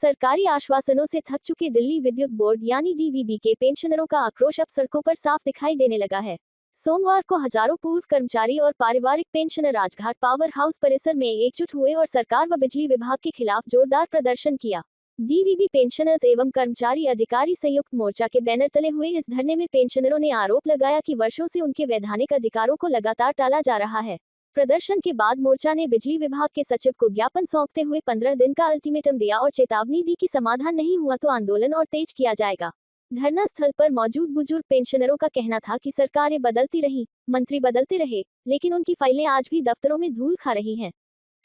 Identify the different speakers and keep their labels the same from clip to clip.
Speaker 1: सरकारी आश्वासनों से थक चुके दिल्ली विद्युत बोर्ड यानी डीवीबी के पेंशनरों का आक्रोश अब सड़कों पर साफ दिखाई देने लगा है। सोमवार को हजारों पूर्व कर्मचारी और पारिवारिक पेंशनर राजघाट पावर हाउस परिसर में एकजुट हुए और सरकार व बिजली विभाग के खिलाफ जोरदार प्रदर्शन किया। डीवीबी पेंशनर्स एवं कर्मचारी अधिकारी संयुक्त मोर्चा के बैनर तले हुए इस धरने में पेंशनरों ने आरोप लगाया कि वर्षों से उनके वैधानिक अधिकारों को लगातार टाला जा रहा है। प्रदर्शन के बाद मोर्चा ने बिजली विभाग के सचिव को ज्ञापन सौंपते हुए 15 दिन का अल्टीमेटम दिया और चेतावनी दी कि समाधान नहीं हुआ तो आंदोलन और तेज किया जाएगा। धरना स्थल पर मौजूद बुजुर्ग पेंशनरों का कहना था कि सरकारें बदलती रहीं, मंत्री बदलते रहे, लेकिन उनकी फाइलें आज भी दफ्तरों में धूल खा रही हैं।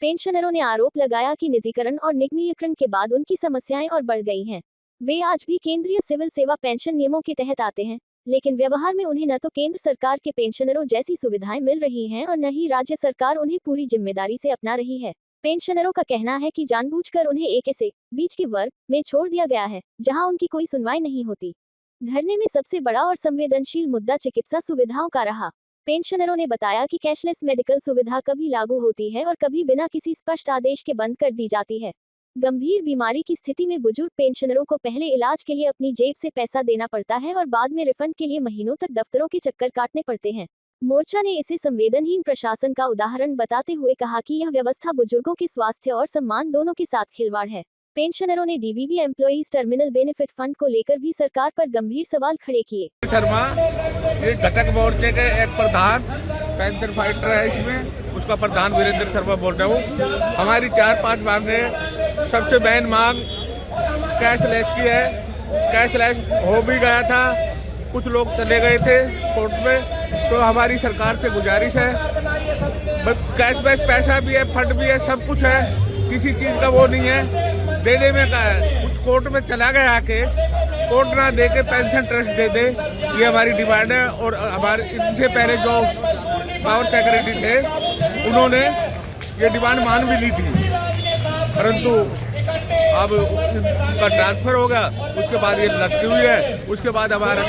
Speaker 1: पेंशनरों ने आरोप लगाया कि निजीकरण और निगमीकरण के बाद उनकी समस्याएं और बढ़ गई हैं। वे आज भी केंद्रीय सिविल सेवा पेंशन नियमों के तहत आते हैं, लेकिन व्यवहार में उन्हें न तो केंद्र सरकार के पेंशनरों जैसी सुविधाएं मिल रही हैं और न ही राज्य सरकार उन्हें पूरी जिम्मेदारी से अपना रही है। पेंशनरों का कहना है कि जानबूझकर उन्हें एक ऐसे बीच के वर्ग में छोड़ दिया गया है जहां उनकी कोई सुनवाई नहीं होती। धरने में सबसे बड़ा और संवेदनशील मुद्दा चिकित्सा सुविधाओं का रहा। पेंशनरों ने बताया कि कैशलेस मेडिकल सुविधा कभी लागू होती है और कभी बिना किसी स्पष्ट आदेश के बंद कर दी जाती है। गंभीर बीमारी की स्थिति में बुजुर्ग पेंशनरों को पहले इलाज के लिए अपनी जेब से पैसा देना पड़ता है और बाद में रिफंड के लिए महीनों तक दफ्तरों के चक्कर काटने पड़ते हैं। मोर्चा ने इसे संवेदनहीन प्रशासन का उदाहरण बताते हुए कहा कि यह व्यवस्था बुजुर्गों के स्वास्थ्य और सम्मान दोनों के साथ खिलवाड़ है। पेंशनरों ने डीवीबी एम्प्लॉइज टर्मिनल बेनिफिट फंड को लेकर भी सरकार पर गंभीर सवाल खड़े किए।
Speaker 2: शर्मा ये घटक मोर्चे के एक प्रधान पेंशन फाइटर है, इसमें उसका प्रधान वीरेंद्र शर्मा बोल रहा हूँ। हमारी 4-5 मांगे, सबसे मेन मांग कैशलेस की है। कैशलेस हो भी गया था, कुछ लोग चले गए थे कोर्ट में, तो हमारी सरकार से गुजारिश है कैशलेस पैसा भी है, फंड भी है, सब कुछ है, किसी चीज़ का वो नहीं है। देने में कुछ कोर्ट में चला गया केस, कोर्ट ना दे के पेंशन ट्रस्ट दे दे, ये हमारी डिमांड है। और हमारे इनसे पहले जो पावर सेक्रेटरी थे उन्होंने ये डिमांड मान भी ली थी, परंतु अब उनका ट्रांसफर होगा, उसके बाद ये लटकी हुई है। उसके बाद हमारा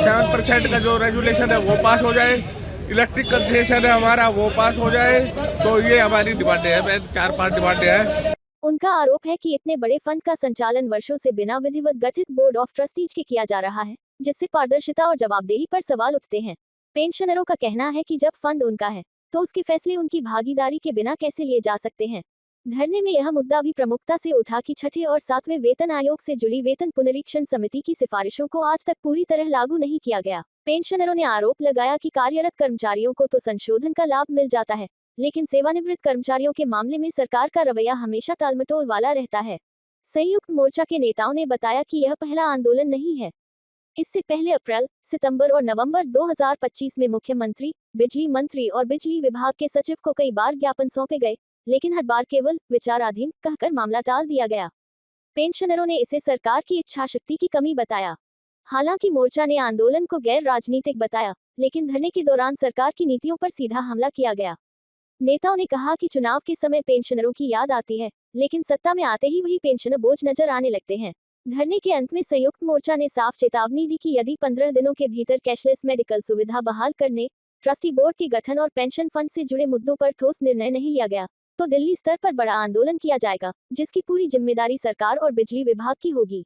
Speaker 2: 7% का जो रेजुलेशन है वो पास हो जाए, इलेक्ट्रिक कंसेशन है हमारा वो पास हो जाए, तो ये हमारी डिमांडें हैं। 4-5 डिमांडें हैं।
Speaker 1: उनका आरोप है कि इतने बड़े फंड का संचालन वर्षों से बिना विधिवत गठित बोर्ड ऑफ ट्रस्टीज के किया जा रहा है, जिससे पारदर्शिता और जवाबदेही पर सवाल उठते हैं। पेंशनरों का कहना है कि जब फंड उनका है तो उसके फैसले उनकी भागीदारी के बिना कैसे लिए जा सकते हैं। धरने में यह मुद्दा भी प्रमुखता से उठा कि 6ठे और 7वें वेतन आयोग से जुड़ी वेतन पुनरीक्षण समिति की सिफारिशों को आज तक पूरी तरह लागू नहीं किया गया। पेंशनरों ने आरोप लगाया कि कार्यरत कर्मचारियों को तो संशोधन का लाभ मिल जाता है, लेकिन सेवानिवृत्त कर्मचारियों के मामले में सरकार का रवैया हमेशा टालमटोल वाला रहता है। संयुक्त मोर्चा के नेताओं ने बताया कि यह पहला आंदोलन नहीं है। इससे पहले अप्रैल, सितंबर और नवंबर 2025 में मुख्यमंत्री, बिजली मंत्री और बिजली विभाग के सचिव को कई बार ज्ञापन सौंपे गए, लेकिन हर बार केवल विचाराधीन कहकर मामला टाल दिया गया। पेंशनरों ने इसे सरकार की इच्छाशक्ति की कमी बताया। हालांकि मोर्चा ने आंदोलन को गैर राजनीतिक बताया, लेकिन धरने के दौरान सरकार की नीतियों पर सीधा हमला किया गया। नेताओं ने कहा कि चुनाव के समय पेंशनरों की याद आती है, लेकिन सत्ता में आते ही वही पेंशनर बोझ नजर आने लगते हैं। धरने के अंत में संयुक्त मोर्चा ने साफ चेतावनी दी कि यदि 15 दिनों के भीतर कैशलेस मेडिकल सुविधा बहाल करने, ट्रस्टी बोर्ड के गठन और पेंशन फंड से जुड़े मुद्दों पर ठोस निर्णय नहीं लिया गया, तो दिल्ली स्तर पर बड़ा आंदोलन किया जाएगा, जिसकी पूरी जिम्मेदारी सरकार और बिजली विभाग की होगी।